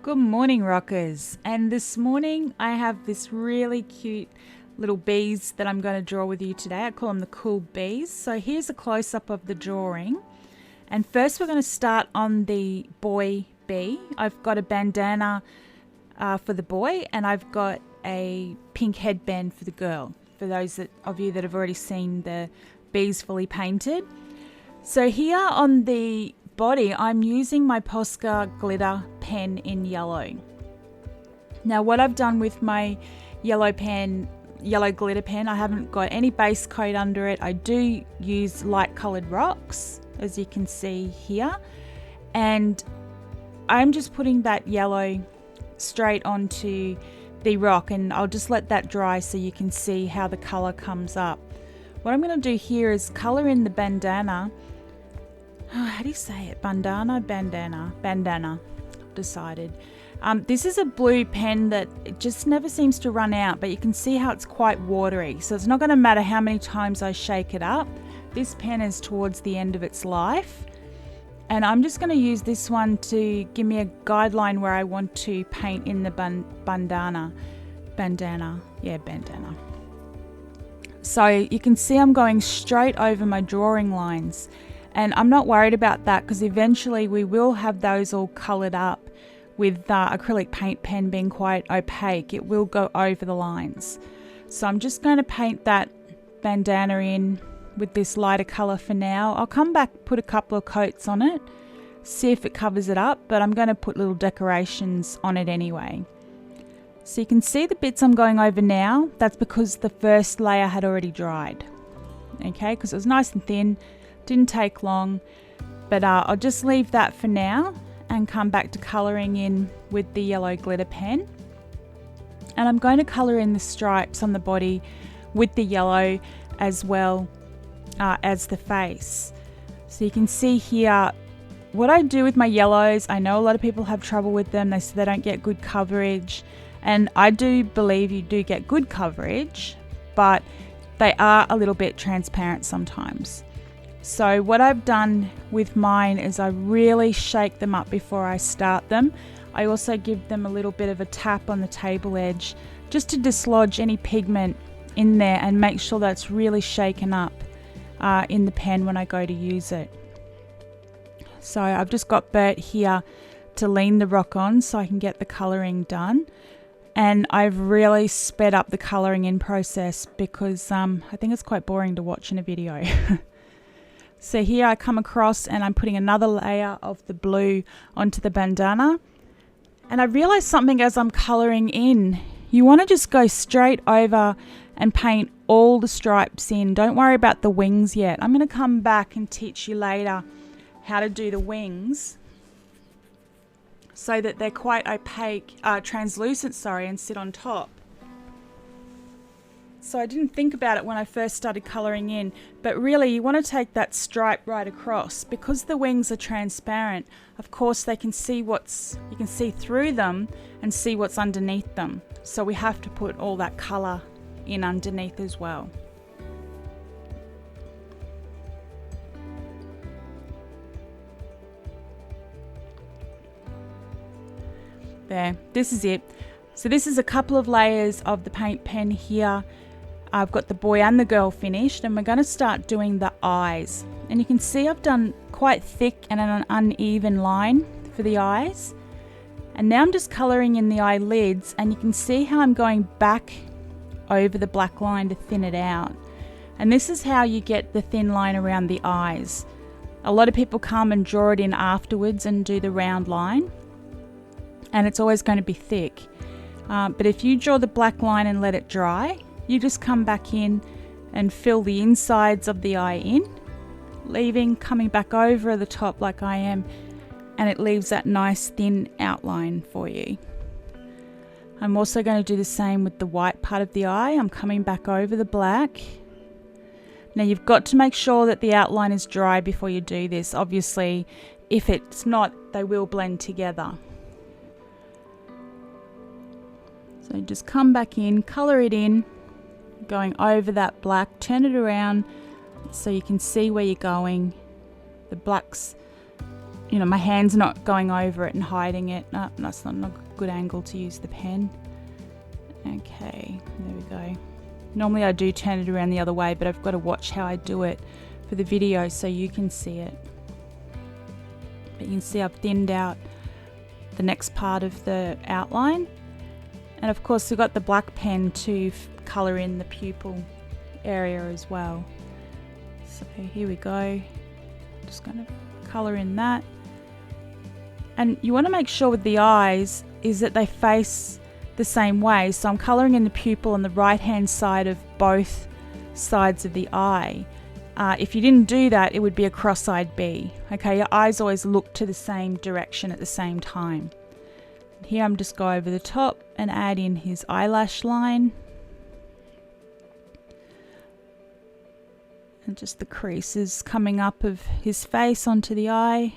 Good morning, rockers. And this morning I have this really cute little bees that I'm going to draw with you today. I call them the cool bees. So here's a close-up of the drawing. And first we're going to start on the boy bee. I've got a bandana for the boy, and I've got a pink headband for the girl, for those of you that have already seen the bees fully painted. So here on the body, I'm using my Posca glitter pen in yellow. Now what I've done with my yellow glitter pen, I haven't got any base coat under it. I do use light colored rocks, as you can see here, and I'm just putting that yellow straight onto the rock, and I'll just let that dry so you can see how the color comes up. What I'm going to do here is color in the bandana. How do you say it? Bandana. Decided. This is a blue pen that it just never seems to run out, but you can see how it's quite watery. So it's not going to matter how many times I shake it up. This pen is towards the end of its life. And I'm just going to use this one to give me a guideline where I want to paint in the bandana. So you can see I'm going straight over my drawing lines. And I'm not worried about that because eventually we will have those all coloured up with acrylic paint pen being quite opaque. It will go over the lines. So I'm just going to paint that bandana in with this lighter colour for now. I'll come back, put a couple of coats on it, see if it covers it up, but I'm going to put little decorations on it anyway. So you can see the bits I'm going over now. That's because the first layer had already dried. Okay, because it was nice and thin. Didn't take long, but I'll just leave that for now and come back to colouring in with the yellow glitter pen. And I'm going to colour in the stripes on the body with the yellow as well as the face. So you can see here what I do with my yellows. I know a lot of people have trouble with them. They say they don't get good coverage, and I do believe you do get good coverage, but they are a little bit transparent sometimes. So what I've done with mine is I really shake them up before I start them. I also give them a little bit of a tap on the table edge just to dislodge any pigment in there and make sure that's really shaken up in the pen when I go to use it. So I've just got Bert here to lean the rock on so I can get the colouring done. And I've really sped up the colouring in process because I think it's quite boring to watch in a video. So here I come across and I'm putting another layer of the blue onto the bandana. And I realised something as I'm colouring in. You want to just go straight over and paint all the stripes in. Don't worry about the wings yet. I'm going to come back and teach you later how to do the wings so that they're quite opaque, translucent, and sit on top. So I didn't think about it when I first started colouring in, but really you want to take that stripe right across. Because the wings are transparent, of course you can see through them and see what's underneath them. So we have to put all that colour in underneath as well. There, this is it. So this is a couple of layers of the paint pen here. I've got the boy and the girl finished, and we're going to start doing the eyes. And you can see I've done quite thick and an uneven line for the eyes. And now I'm just colouring in the eyelids, and you can see how I'm going back over the black line to thin it out. And this is how you get the thin line around the eyes. A lot of people come and draw it in afterwards and do the round line, and it's always going to be thick. But if you draw the black line and let it dry, you just come back in and fill the insides of the eye in, coming back over the top like I am, and it leaves that nice thin outline for you. I'm also going to do the same with the white part of the eye. I'm coming back over the black. Now you've got to make sure that the outline is dry before you do this. Obviously, if it's not, they will blend together. So just come back in, colour it in, going over that black, turn it around so you can see where you're going. The black's you know, my hand's not going over it and hiding it. No, that's not a good angle to use the pen. Okay, there we go. Normally I do turn it around the other way, but I've got to watch how I do it for the video so you can see it. But you can see I've thinned out the next part of the outline. And of course we've got the black pen to colour in the pupil area as well. So here we go. Just going to colour in that. And you want to make sure with the eyes is that they face the same way. So I'm colouring in the pupil on the right hand side of both sides of the eye. If you didn't do that, it would be a cross-eyed B. Okay, your eyes always look to the same direction at the same time. Here I'm just go over the top and add in his eyelash line. And just the creases coming up of his face onto the eye.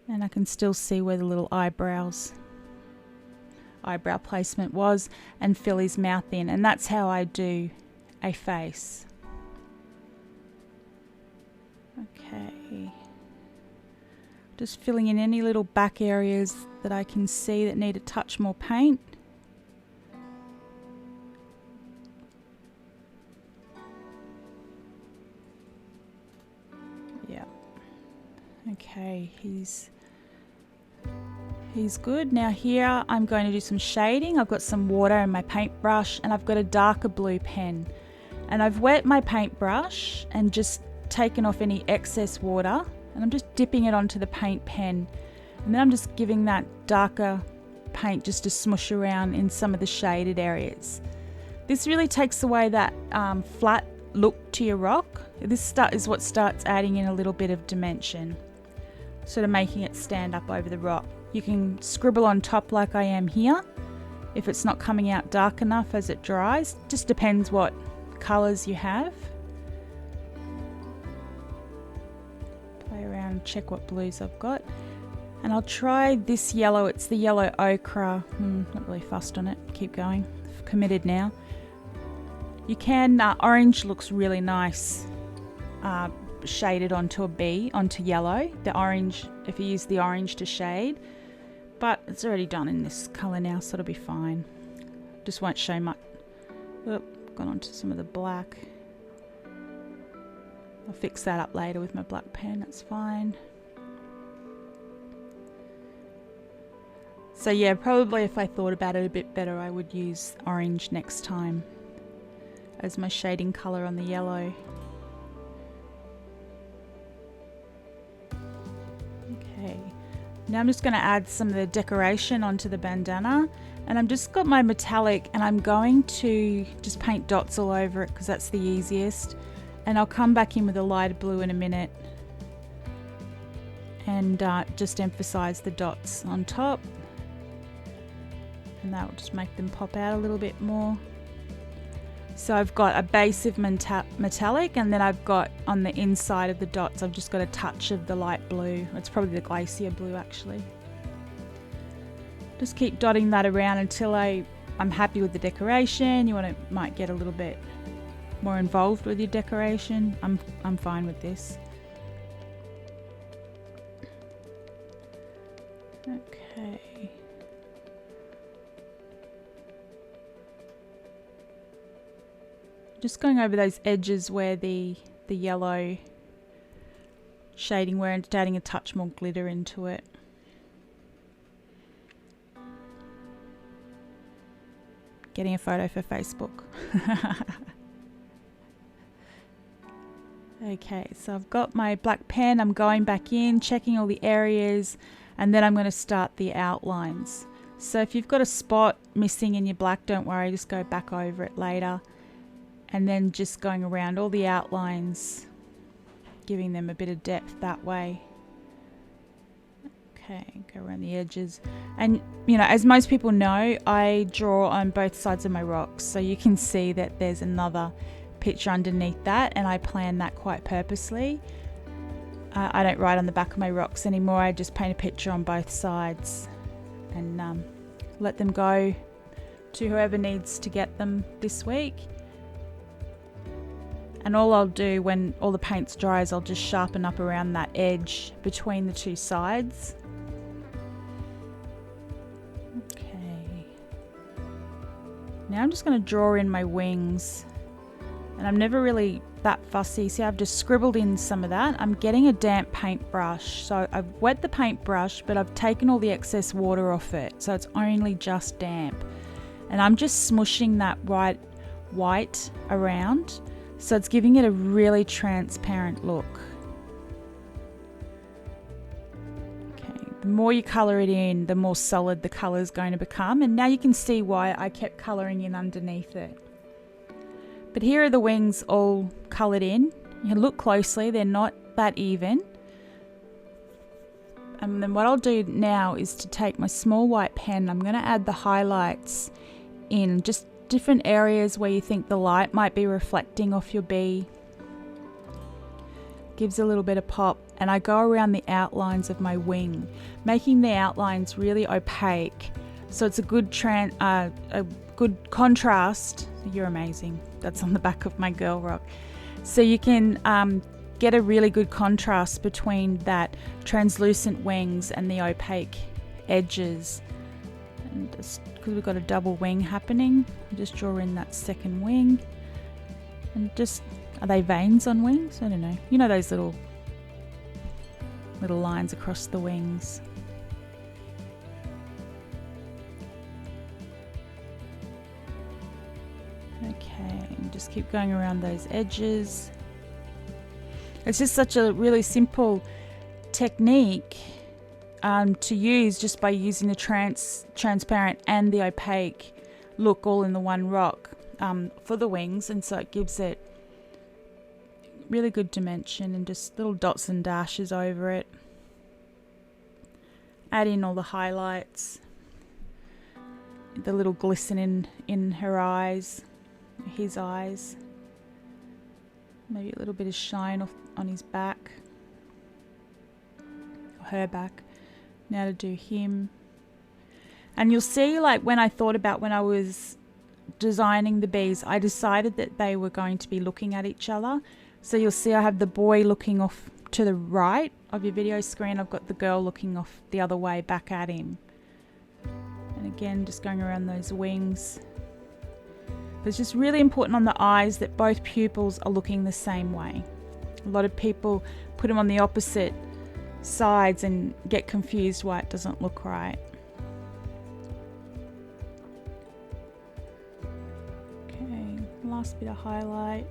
And I can still see where the little eyebrow placement was, and fill his mouth in. And that's how I do a face. Okay. Just filling in any little back areas that I can see that need a touch more paint. Yeah. Okay, he's good. Now here I'm going to do some shading. I've got some water in my paintbrush and I've got a darker blue pen. And I've wet my paintbrush and just taken off any excess water, and I'm just dipping it onto the paint pen. And then I'm just giving that darker paint just to smush around in some of the shaded areas. This really takes away that flat look to your rock. This is what starts adding in a little bit of dimension, sort of making it stand up over the rock. You can scribble on top like I am here if it's not coming out dark enough as it dries. Just depends what colours you have. Play around, check what blues I've got. And I'll try this yellow. It's the yellow ochre. Not really fussed on it. Keep going. I've committed now. You can, orange looks really nice shaded onto a B, onto yellow. The orange, if you use the orange to shade. But it's already done in this colour now, so it'll be fine. Just won't show much. Oop, gone onto some of the black. I'll fix that up later with my black pen, that's fine. So yeah, probably if I thought about it a bit better, I would use orange next time as my shading colour on the yellow. Okay, now I'm just going to add some of the decoration onto the bandana, and I'm just got my metallic and I'm going to just paint dots all over it because that's the easiest. And I'll come back in with a lighter blue in a minute and just emphasize the dots on top, and that will just make them pop out a little bit more. So I've got a base of metallic, and then I've got on the inside of the dots I've just got a touch of the light blue. It's probably the glacier blue actually. Just keep dotting that around until I'm happy with the decoration. You might get a little bit more involved with your decoration. I'm fine with this. Okay. Just going over those edges where the yellow shading, where it's adding a touch more glitter into it. Getting a photo for Facebook. Okay, so I've got my black pen, I'm going back in, checking all the areas, and then I'm going to start the outlines. So if you've got a spot missing in your black, don't worry, just go back over it later. And then just going around all the outlines, giving them a bit of depth that way. Okay, go around the edges. And, you know, as most people know, I draw on both sides of my rocks. So you can see that there's another picture underneath that, and I plan that quite purposely. I don't write on the back of my rocks anymore. I just paint a picture on both sides and let them go to whoever needs to get them this week. And all I'll do when all the paint's dry is I'll just sharpen up around that edge between the two sides. Okay. Now I'm just going to draw in my wings. And I'm never really that fussy. See, I've just scribbled in some of that. I'm getting a damp paintbrush. So I've wet the paintbrush, but I've taken all the excess water off it. So it's only just damp. And I'm just smushing that white around. So it's giving it a really transparent look. Okay, the more you colour it in, the more solid the colour is going to become. And now you can see why I kept colouring in underneath it. But here are the wings all coloured in. You can look closely, they're not that even. And then what I'll do now is to take my small white pen, I'm going to add the highlights in just different areas where you think the light might be reflecting off your bee. Gives a little bit of pop, and I go around the outlines of my wing, making the outlines really opaque. So it's a good good contrast. You're amazing. That's on the back of my girl rock. So you can get a really good contrast between that translucent wings and the opaque edges. And just because we've got a double wing happening, I just draw in that second wing. And just, are they veins on wings? I don't know. You know those little lines across the wings. Okay, and just keep going around those edges. It's just such a really simple technique to use, just by using the transparent and the opaque look all in the one rock for the wings, and so it gives it really good dimension and just little dots and dashes over it. Add in all the highlights, the little glisten in her eyes, his eyes, maybe a little bit of shine on his back or her back. Now to do him. And you'll see, like, when I thought about when I was designing the bees, I decided that they were going to be looking at each other. So you'll see I have the boy looking off to the right of your video screen. I've got the girl looking off the other way back at him. And again, just going around those wings. But it's just really important on the eyes that both pupils are looking the same way. A lot of people put them on the opposite sides and get confused why it doesn't look right. Okay, last bit of highlight.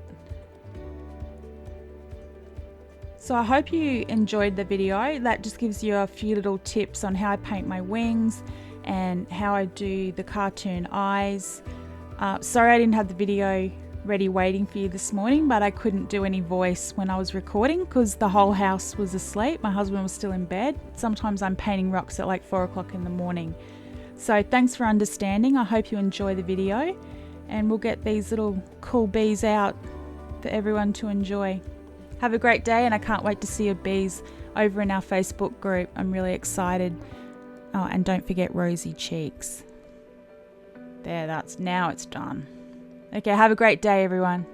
So I hope you enjoyed the video. That just gives you a few little tips on how I paint my wings and how I do the cartoon eyes. Sorry I didn't have the video ready waiting for you this morning, but I couldn't do any voice when I was recording because the whole house was asleep. My husband was still in bed. Sometimes I'm painting rocks at like 4 o'clock in the morning. So thanks for understanding. I hope you enjoy the video, and we'll get these little cool bees out for everyone to enjoy. Have a great day, and I can't wait to see your bees over in our Facebook group. I'm really excited. Oh, and don't forget rosy cheeks. There, now it's done. Okay, have a great day, everyone.